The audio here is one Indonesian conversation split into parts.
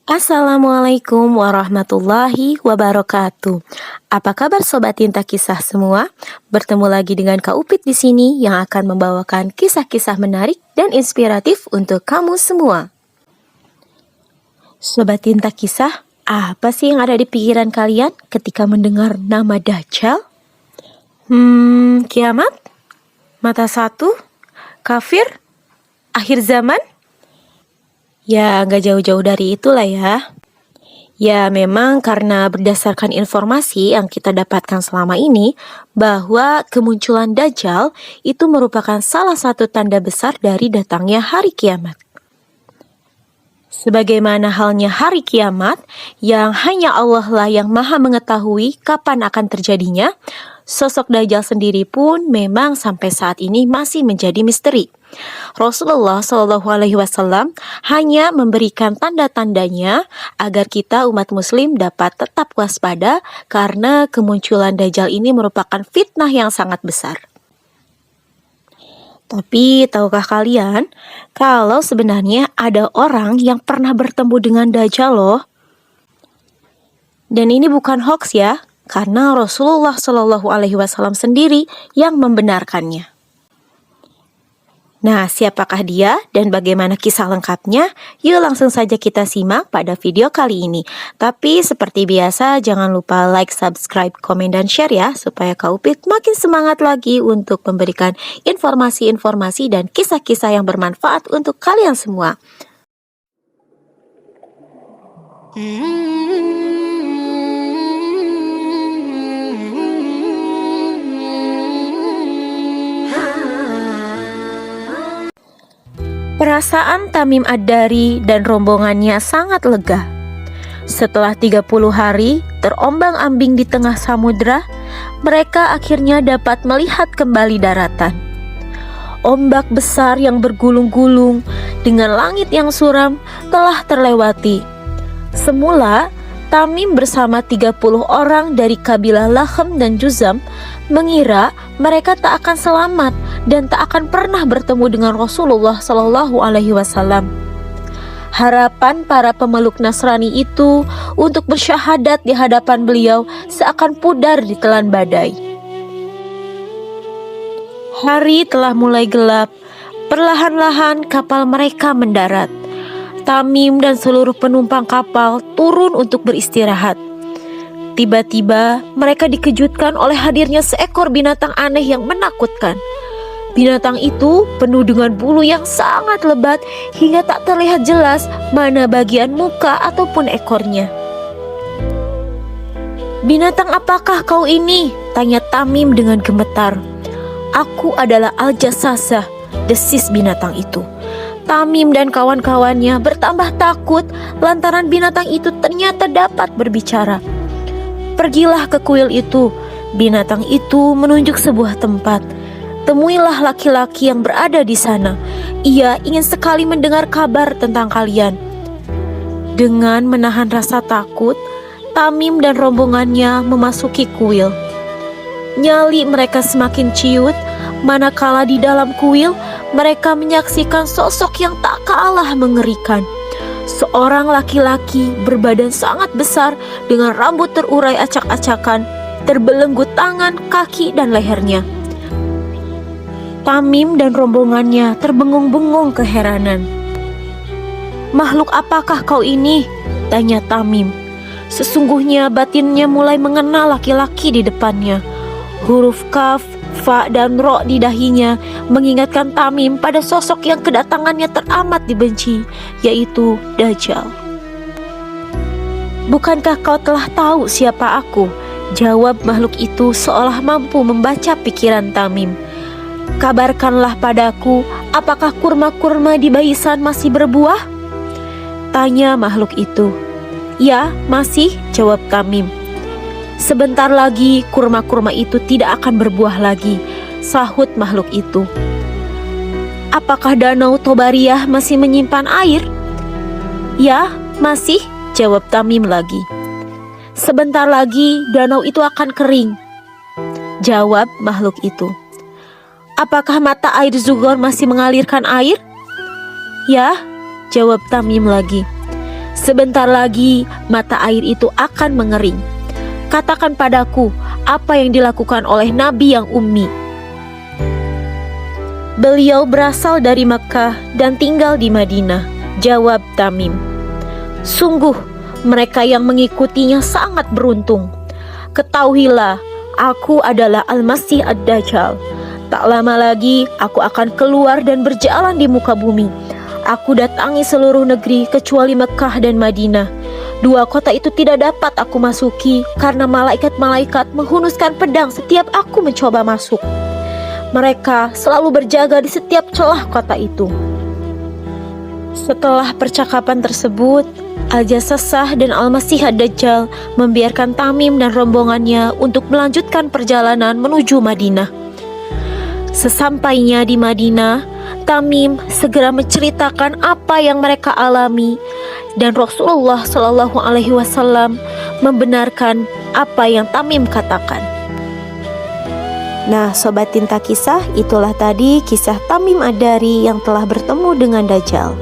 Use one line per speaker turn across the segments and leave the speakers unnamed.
Assalamualaikum warahmatullahi wabarakatuh. Apa kabar sobat Tinta Kisah semua? Bertemu lagi dengan Kak Upit di sini yang akan membawakan kisah-kisah menarik dan inspiratif untuk kamu semua. Sobat Tinta Kisah, apa sih yang ada di pikiran kalian ketika mendengar nama Dajjal? Kiamat? Mata satu? Kafir? Akhir zaman? Ya, nggak jauh-jauh dari itulah ya. Ya, memang karena berdasarkan informasi yang kita dapatkan selama ini, bahwa kemunculan Dajjal itu merupakan salah satu tanda besar dari datangnya hari kiamat. Sebagaimana halnya hari kiamat, yang hanya Allah lah yang maha mengetahui kapan akan terjadinya, sosok Dajjal sendiri pun memang sampai saat ini masih menjadi misteri. Rasulullah SAW hanya memberikan tanda-tandanya agar kita umat muslim dapat tetap waspada karena kemunculan Dajjal ini merupakan fitnah yang sangat besar. Tapi tahukah kalian kalau sebenarnya ada orang yang pernah bertemu dengan Dajjal loh? Dan ini bukan hoax ya, karena Rasulullah SAW sendiri yang membenarkannya. Nah, siapakah dia dan bagaimana kisah lengkapnya? Yuk langsung saja kita simak pada video kali ini. Tapi seperti biasa, jangan lupa like, subscribe, komen, dan share ya, supaya Kak Upit makin semangat lagi untuk memberikan informasi-informasi dan kisah-kisah yang bermanfaat untuk kalian semua. Perasaan Tamim Ad-Dari dan rombongannya sangat lega. Setelah 30 hari terombang-ambing di tengah samudra, mereka akhirnya dapat melihat kembali daratan. Ombak besar yang bergulung-gulung dengan langit yang suram telah terlewati. Semula, Tamim bersama 30 orang dari kabilah Lahem dan Juzam mengira mereka tak akan selamat dan tak akan pernah bertemu dengan Rasulullah SAW. Harapan para pemeluk Nasrani itu untuk bersyahadat di hadapan beliau seakan pudar ditelan badai. Hari telah mulai gelap, perlahan-lahan kapal mereka mendarat. Tamim dan seluruh penumpang kapal turun untuk beristirahat. Tiba-tiba mereka dikejutkan oleh hadirnya seekor binatang aneh yang menakutkan. Binatang itu penuh dengan bulu yang sangat lebat hingga tak terlihat jelas mana bagian muka ataupun ekornya. "Binatang apakah kau ini?" tanya Tamim dengan gemetar. "Aku adalah Al-Jassasah," desis binatang itu. Tamim dan kawan-kawannya bertambah takut lantaran binatang itu ternyata dapat berbicara. "Pergilah ke kuil itu." Binatang itu menunjuk sebuah tempat. "Temuilah laki-laki yang berada di sana. Ia ingin sekali mendengar kabar tentang kalian." Dengan menahan rasa takut, Tamim dan rombongannya memasuki kuil. Nyali mereka semakin ciut, manakala di dalam kuil mereka menyaksikan sosok yang tak kalah mengerikan. Seorang laki-laki berbadan sangat besar dengan rambut terurai acak-acakan, terbelenggu tangan, kaki, dan lehernya. Tamim dan rombongannya terbengung-bengung keheranan. "Makhluk apakah kau ini?" tanya Tamim. Sesungguhnya batinnya mulai mengenal laki-laki di depannya. Huruf kaf, fa, dan ro di dahinya mengingatkan Tamim pada sosok yang kedatangannya teramat dibenci, yaitu Dajjal. "Bukankah kau telah tahu siapa aku?" jawab makhluk itu seolah mampu membaca pikiran Tamim. "Kabarkanlah padaku, apakah kurma-kurma di Baisan masih berbuah?" tanya makhluk itu. "Ya, masih," jawab Tamim. "Sebentar lagi kurma-kurma itu tidak akan berbuah lagi," sahut makhluk itu. "Apakah danau Tobariyah masih menyimpan air?" "Ya, masih," jawab Tamim lagi. "Sebentar lagi danau itu akan kering," jawab makhluk itu. "Apakah mata air Zugor masih mengalirkan air?" "Ya," jawab Tamim lagi. Sebentar lagi mata air itu akan mengering. Katakan padaku apa yang dilakukan oleh Nabi yang ummi." "Beliau berasal dari Mekkah dan tinggal di Madinah," jawab Tamim. "Sungguh mereka yang mengikutinya sangat beruntung. Ketahuilah, aku adalah Al-Masih Ad-Dajjal. Tak lama lagi aku akan keluar dan berjalan di muka bumi. Aku datangi seluruh negeri kecuali Mekkah dan Madinah. Dua kota itu tidak dapat aku masuki karena malaikat-malaikat menghunuskan pedang setiap aku mencoba masuk. Mereka selalu berjaga di setiap celah kota itu." Setelah percakapan tersebut, Al-Jassasah dan Al-Masih Ad-Dajjal membiarkan Tamim dan rombongannya untuk melanjutkan perjalanan menuju Madinah. Sesampainya di Madinah, Tamim segera menceritakan apa yang mereka alami, dan Rasulullah Shallallahu Alaihi Wasallam membenarkan apa yang Tamim katakan. Nah, Sobat Tinta Kisah, itulah tadi kisah Tamim Ad-Dari yang telah bertemu dengan Dajjal.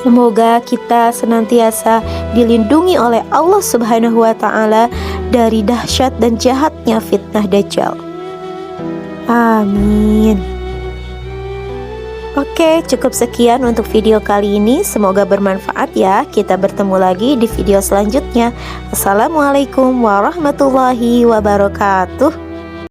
Semoga kita senantiasa dilindungi oleh Allah Subhanahu wa Ta'ala dari dahsyat dan jahatnya fitnah Dajjal. Amin. Oke, cukup sekian untuk video kali ini. Semoga bermanfaat ya. Kita bertemu lagi di video selanjutnya. Assalamualaikum warahmatullahi wabarakatuh.